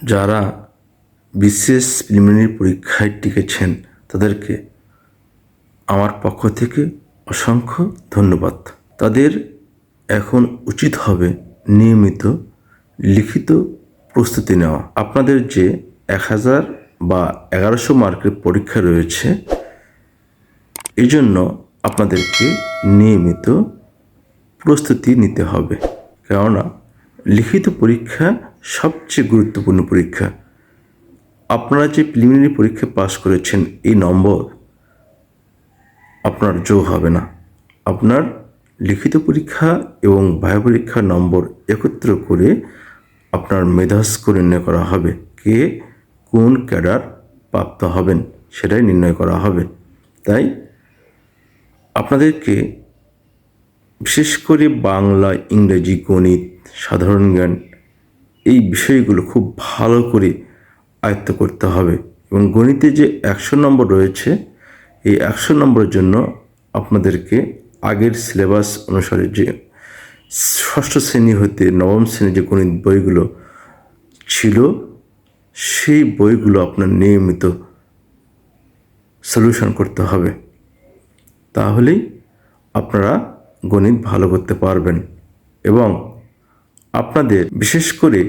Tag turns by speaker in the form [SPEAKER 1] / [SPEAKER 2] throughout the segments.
[SPEAKER 1] যারা বিশেষ প্রিলিমিনারি পরীক্ষায় টিকেছেন তাদেরকে আমার পক্ষ থেকে অসংখ্য ধন্যবাদ। তাদের এখন উচিত হবে নিয়মিত লিখিত প্রস্তুতি নেওয়া। আপনাদের যে 1000 বা 1100 মার্কের পরীক্ষা রয়েছে, এই জন্য আপনাদেরকে নিয়মিত প্রস্তুতি নিতে হবে। কেননা লিখিত পরীক্ষা সবচেয়ে গুরুত্বপূর্ণ পরীক্ষা। আপনারা যে প্রিলিমিনারি পরীক্ষা পাস করেছেন, এই নম্বর আপনার যোগ হবে না। আপনার লিখিত পরীক্ষা এবং ভাইভা পরীক্ষার নম্বর একত্র করে আপনার মেধা স্কোর নির্ণয় করা হবে। কে কোন ক্যাডার প্রাপ্ত হবেন সেটাই নির্ণয় করা হবে। তাই আপনাদেরকে বিশেষ করে বাংলা, ইংরেজি, গণিত, সাধারণ জ্ঞান এই বিষয়গুলো খুব ভালো করে আয়ত্ত করতে হবে। এবং গণিতে যে 100 নম্বর রয়েছে, এই 100 নম্বরের জন্য আপনাদেরকে আগের সিলেবাস অনুসারে যে ষষ্ঠ শ্রেণী হতে নবম শ্রেণীর যে গণিত বইগুলো ছিল, সেই বইগুলো আপনার নিয়মিত সলিউশন করতে হবে। তাহলেই আপনারা গণিত ভালো করতে পারবেন। এবং আপনাদের বিশেষ করে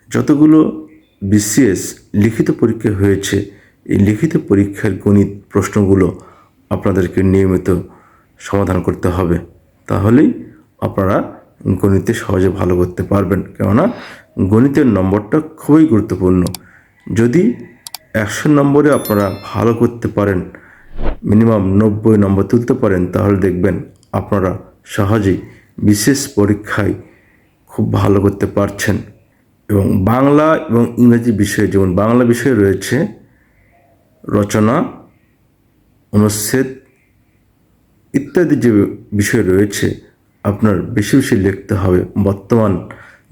[SPEAKER 1] যতগুলো বিসিএস লিখিত পরীক্ষা হয়েছে, এই লিখিত পরীক্ষার গণিত প্রশ্নগুলো আপনাদেরকে নিয়মিত সমাধান করতে হবে। তাহলেই আপনারা গণিতে সহজে ভালো করতে পারবেন। কেননা গণিতের নম্বরটা খুবই গুরুত্বপূর্ণ। যদি 100 নম্বরে আপনারা ভালো করতে পারেন, মিনিমাম 90 নম্বর তুলতে পারেন, তাহলে দেখবেন আপনারা সহজেই বিশেষ পরীক্ষায় খুব ভালো করতে পারছেন। এবং বাংলা এবং ইংরেজি বিষয়ে, যেমন বাংলা বিষয়ে রয়েছে রচনা, অনুচ্ছেদ ইত্যাদি যে বিষয় রয়েছে, আপনার বেশি বেশি লিখতে হবে। বর্তমান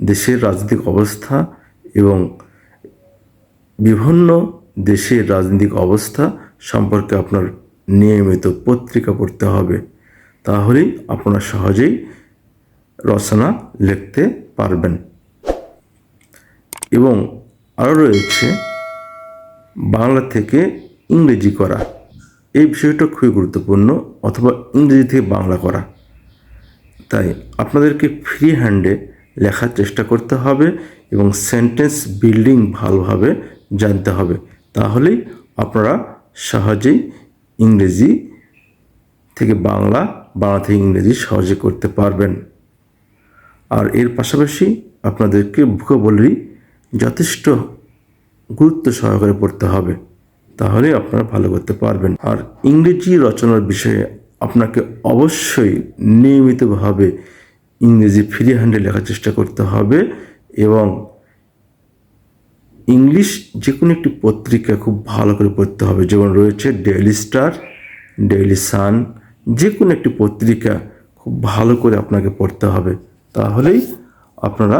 [SPEAKER 1] দেশের রাজনৈতিক অবস্থা এবং বিভিন্ন দেশের রাজনৈতিক অবস্থা সম্পর্কে আপনার নিয়মিত পত্রিকা পড়তে হবে। তাহলেই আপনারা সহজেই রচনা লিখতে পারবেন। এবং আরও রয়েছে বাংলা থেকে ইংরেজি করা। এই বিষয়টা খুবই গুরুত্বপূর্ণ, অথবা ইংরেজি থেকে বাংলা করা। তাই আপনাদেরকে ফ্রি হ্যান্ডে লেখার চেষ্টা করতে হবে এবং সেন্টেন্স বিল্ডিং ভালোভাবে জানতে হবে। তাহলেই আপনারা সহজেই ইংরেজি থেকে বাংলা, বাংলা থেকে ইংরেজি সহজে করতে পারবেন। আর এর পাশাপাশি আপনাদেরকে ভোকাবুলারি যথেষ্ট গুরুত্ব সহকারে পড়তে হবে। তাহলে আপনারা ভালো করতে পারবেন। আর ইংরেজি রচনার বিষয়ে আপনাকে অবশ্যই নিয়মিতভাবে ইংরেজি ফ্রি হ্যান্ডে লেখার চেষ্টা করতে হবে। এবং ইংলিশ যে কোনো একটি পত্রিকা খুব ভালো করে পড়তে হবে। যেমন রয়েছে ডেইলি স্টার, ডেইলি সান, যে কোনো একটি পত্রিকা খুব ভালো করে আপনাকে পড়তে হবে। তাহলেই আপনারা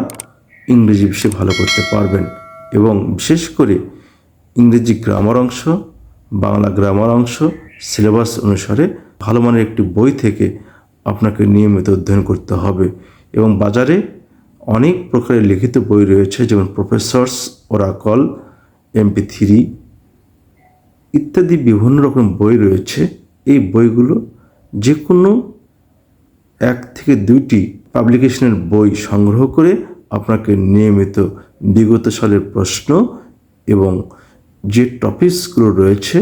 [SPEAKER 1] ইংরেজি বিষয়ে ভালো করতে পারবেন। এবং বিশেষ করে ইংরেজি গ্রামার অংশ, বাংলা গ্রামার অংশ সিলেবাস অনুসারে ভালো মানের একটি বই থেকে আপনাকে নিয়মিত অধ্যয়ন করতে হবে। এবং বাজারে অনেক প্রকারের লিখিত বই রয়েছে, যেমন প্রফেসরস ওরাকল, MP3 ইত্যাদি বিভিন্ন রকম বই রয়েছে। এই বইগুলো যে কোনো 1 থেকে 2টি পাবলিকেশনের বই সংগ্রহ করে আপনাকে নিয়মিত বিগত সালের প্রশ্ন এবং যে টপিকসগুলো রয়েছে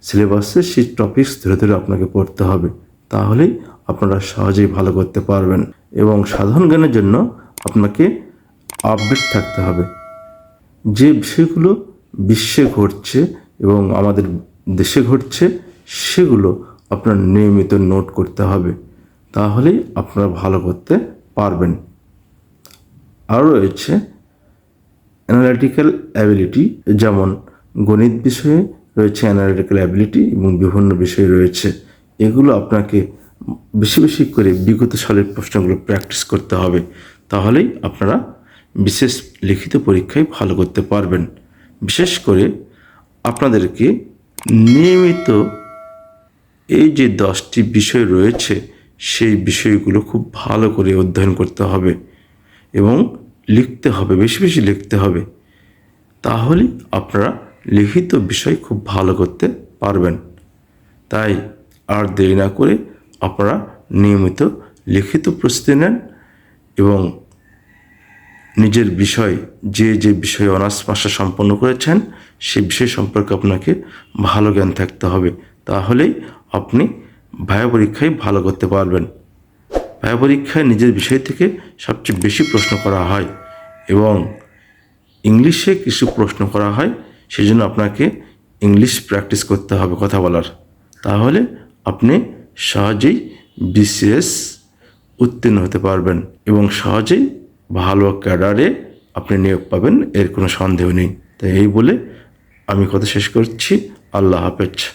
[SPEAKER 1] সিলেবাসে, সেই টপিকস ধরে ধরে আপনাকে পড়তে হবে। তাহলেই আপনারা সহজেই ভালো করতে পারবেন। এবং সাধারণ জ্ঞানের জন্য আপনাকে আপডেট থাকতে হবে। যে বিষয়গুলো বিশ্বে ঘটছে এবং আমাদের দেশে ঘটছে, সেগুলো আপনার নিয়মিত নোট করতে হবে। তাহলেই আপনারা ভালো করতে পারবেন। আরও রয়েছে অ্যানালিটিক্যাল অ্যাবিলিটি, যেমন গণিত বিষয়ে রয়েছে অ্যানালিটিক্যাল অ্যাবিলিটি এবং বিভিন্ন বিষয় রয়েছে। এগুলো আপনাকে বেশি বেশি করে বিগত সালের প্রশ্নগুলো প্র্যাকটিস করতে হবে। তাহলেই আপনারা বিশেষ লিখিত পরীক্ষায় ভালো করতে পারবেন। বিশেষ করে আপনাদেরকে নিয়মিত এই যে 10টি বিষয় রয়েছে, সেই বিষয়গুলো খুব ভালো করে অধ্যয়ন করতে হবে এবং লিখতে হবে, বেশি বেশি লিখতে হবে। তাহলেই আপনারা লিখিত বিষয় খুব ভালো করতে পারবেন। তাই আর দেরি না করে আপনারা নিয়মিত লিখিত প্রস্তুতি নেন এবং নিজের বিষয় যে বিষয়ে অনার্স মাস্টার সম্পন্ন করেছেন সেই বিষয় সম্পর্কে আপনাকে ভালো জ্ঞান থাকতে হবে। তাহলেই আপনি ভাইবা পরীক্ষায় ভালো করতে পারবেন। ভাইবা পরীক্ষায় নিজের বিষয় থেকে সবচেয়ে বেশি প্রশ্ন করা হয় এবং ইংলিশে কিছু প্রশ্ন করা হয়, সেই জন্য আপনাকে ইংলিশ প্র্যাকটিস করতে হবে কথা বলার। তাহলে আপনি সহজেই বিসিএস উত্তীর্ণ হতে পারবেন এবং সহজেই ভালো ক্যাডারে আপনি নিয়োগ পাবেন, এর কোনো সন্দেহ নেই। তাই এই বলে আমি কথা শেষ করছি। আল্লাহ হাফেজ।